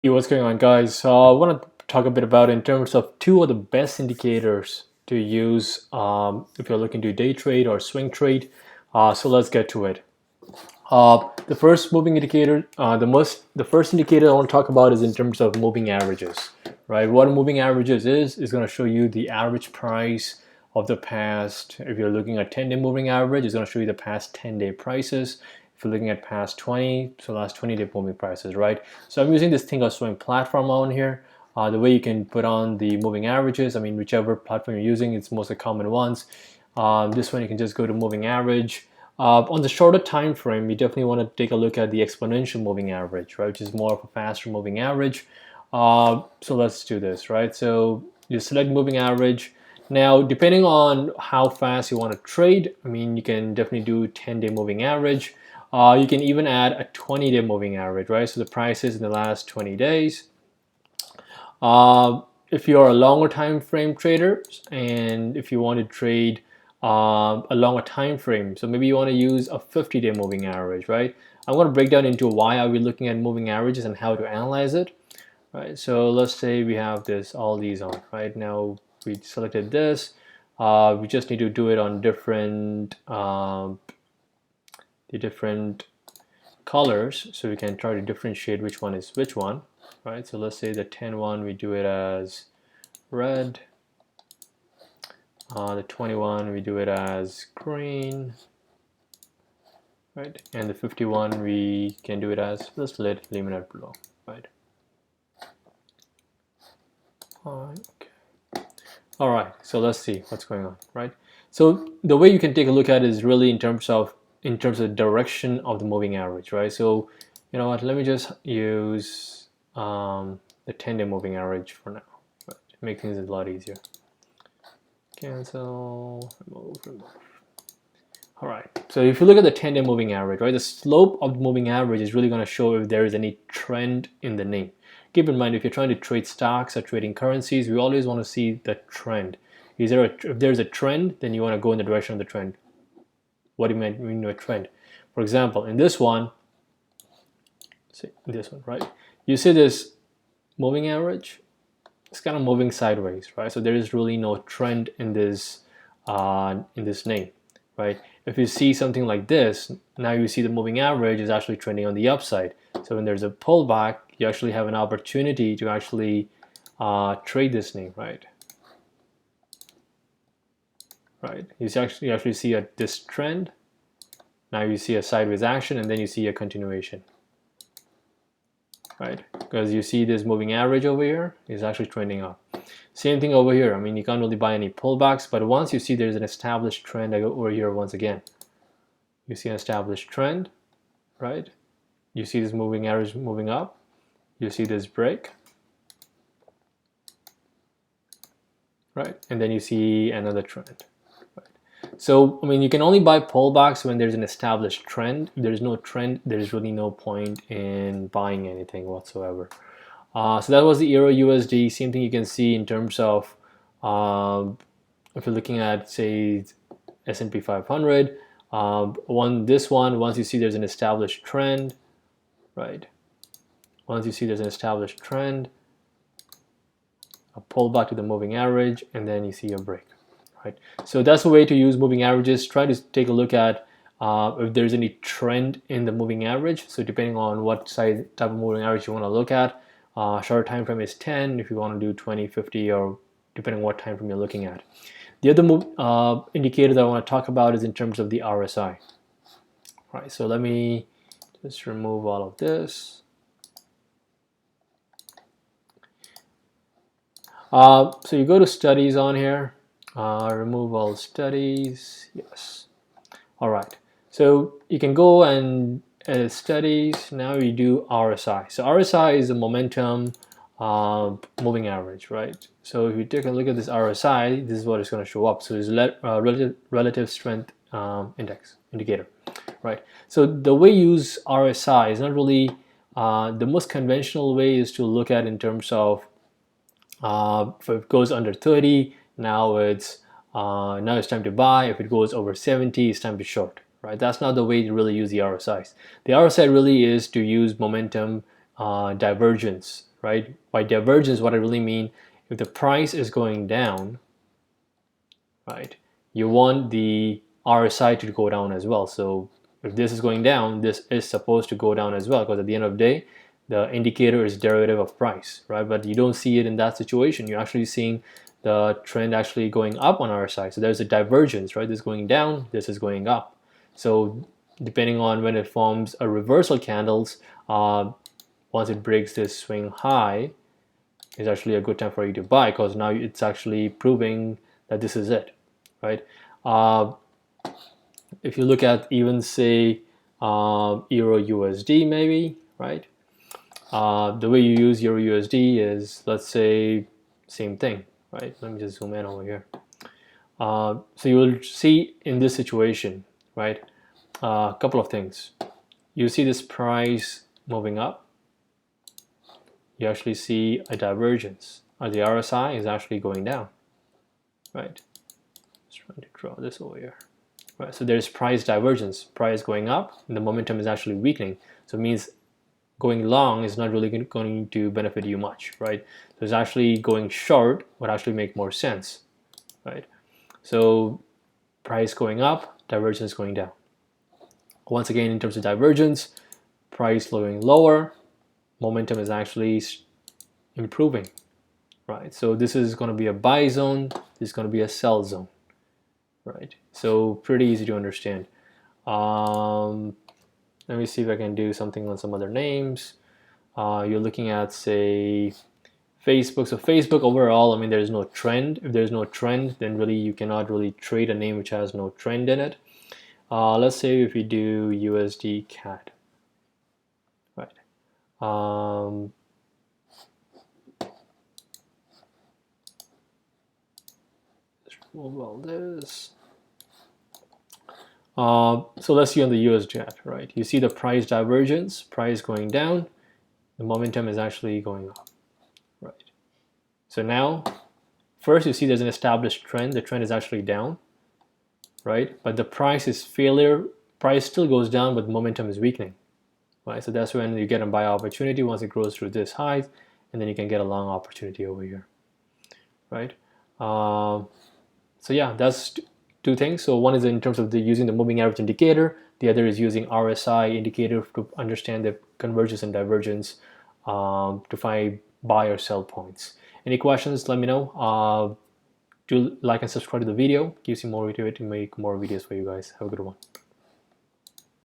Hey, what's going on, guys? So I want to talk a bit about in terms of two of the best indicators to use if you're looking to day trade or swing trade. So let's get to it. The first moving indicator, the first indicator I want to talk about is in terms of moving averages, right? What moving averages is going to show you the average price of the past. If you're looking at 10-day moving average, it's going to show you the past 10-day prices. If you're looking at past 20, so last 20-day moving prices, right? So I'm using this thing called swing platform on here. The way you can put on the moving averages, I mean, whichever platform you're using, it's most of the common ones. This one you can just go to moving average. On the shorter time frame, you definitely want to take a look at the exponential moving average, right, which is more of a faster moving average. So let's do this, right? So you select moving average. Now, depending on how fast you want to trade, I mean, you can definitely do 10-day moving average. You can even add a 20-day moving average, right? So the prices in the last 20 days. If you're a longer time frame trader and if you want to trade a longer time frame, so maybe you want to use a 50-day moving average, right? I'm going to break down into why are we looking at moving averages and how to analyze it, right? So let's say we have all these on, right? Now we selected this. We just need to do it on the different colors, so we can try to differentiate which one is which one, right? So let's say the 10 one, we do it as red. The 21 we do it as green, right? And the 51 we can do it as, let's leave it below, right? Okay. All right, so let's see what's going on, right? So the way you can take a look at it is really in terms of the direction of the moving average, right? So you know what, let me just use the 10-day moving average for now, right? Make things a lot easier. Cancel, remove. All right, so if you look at the 10-day moving average, right, the slope of the moving average is really going to show if there is any trend in the name. Keep in mind, if you're trying to trade stocks or trading currencies, we always want to see the trend. If there's a trend, then you want to go in the direction of the trend. What do you mean by trend? For example, in this one, right? You see this moving average, it's kind of moving sideways, right? So there is really no trend in this name, right? If you see something like this, now you see the moving average is actually trending on the upside. So when there's a pullback, you actually have an opportunity to actually trade this name, right? Right. You actually see this trend. Now you see a sideways action, and then you see a continuation, right? Because you see this moving average over here is actually trending up. Same thing over here. I mean, you can't really buy any pullbacks, but once you see there's an established trend, I go over here once again. You see an established trend, right? You see this moving average moving up. You see this break, right? And then you see another trend. So, I mean, you can only buy pullbacks when there's an established trend. If there's no trend, there's really no point in buying anything whatsoever. So that was the Euro USD. Same thing you can see in terms of if you're looking at, say, S&P 500. Once you see there's an established trend, right? Once you see there's an established trend, a pullback to the moving average, and then you see a break. Right. So that's the way to use moving averages. Try to take a look at if there's any trend in the moving average. So depending on what size type of moving average you want to look at, shorter time frame is 10. If you want to do 20, 50, or depending on what time frame you're looking at. The other indicator that I want to talk about is in terms of the RSI. All right. So let me just remove all of this. So you go to studies on here. Remove all studies, yes. All right, so you can go and edit studies. Now you do RSI. So RSI is the momentum moving average, right? So if you take a look at this RSI, this is what it's going to show up. So it's relative strength indicator, right? So the way you use RSI is not really the most conventional way is to look at in terms of if it goes under 30, now it's time to buy. If it goes over 70, it's time to short, right? That's not the way to really use the RSIs. The RSI really is to use momentum divergence right? By divergence, what I really mean, if the price is going down, right, you want the RSI to go down as well. So if this is going down, this is supposed to go down as well, because at the end of the day, the indicator is derivative of price, right? But you don't see it in that situation. You're actually seeing the trend actually going up on RSI. So there's a divergence, right? This is going down, this is going up. So depending on when it forms a reversal candles, once it breaks this swing high, is actually a good time for you to buy, because now it's actually proving that this is it, right? If you look at even say Euro USD maybe, right? The way you use Euro USD is, let's say, same thing, right? Let me just zoom in over here. So you will see in this situation, right, a couple of things. You see this price moving up. You actually see a divergence. The RSI is actually going down, right? Just trying to draw this over here. Right, so there's price divergence, price going up, and the momentum is actually weakening. So it means going long is not really going to benefit you much, right? So it's actually going short would actually make more sense, right? So price going up, divergence going down. Once again, in terms of divergence, price going lower, momentum is actually improving, right? So this is going to be a buy zone, this is going to be a sell zone, right? So pretty easy to understand. Let me see if I can do something on some other names. You're looking at, say, Facebook. So Facebook overall, I mean, there's no trend. If there's no trend, then really you cannot really trade a name which has no trend in it. Let's say if we do USD CAD, right? Let's remove all this. So let's see on the US CAD, right? You see the price divergence, price going down, the momentum is actually going up, right? So now, first you see there's an established trend. The trend is actually down, right? But the price is failure. Price still goes down, but momentum is weakening, right? So that's when you get a buy opportunity once it grows through this high, and then you can get a long opportunity over here, right? So yeah, that's two things. So one is in terms of using the moving average indicator. The other is using RSI indicator to understand the convergence and divergence to find buy or sell points. Any questions, let me know. Do like and subscribe to the video. Gives you more motivation to make more videos for you guys. Have a good one.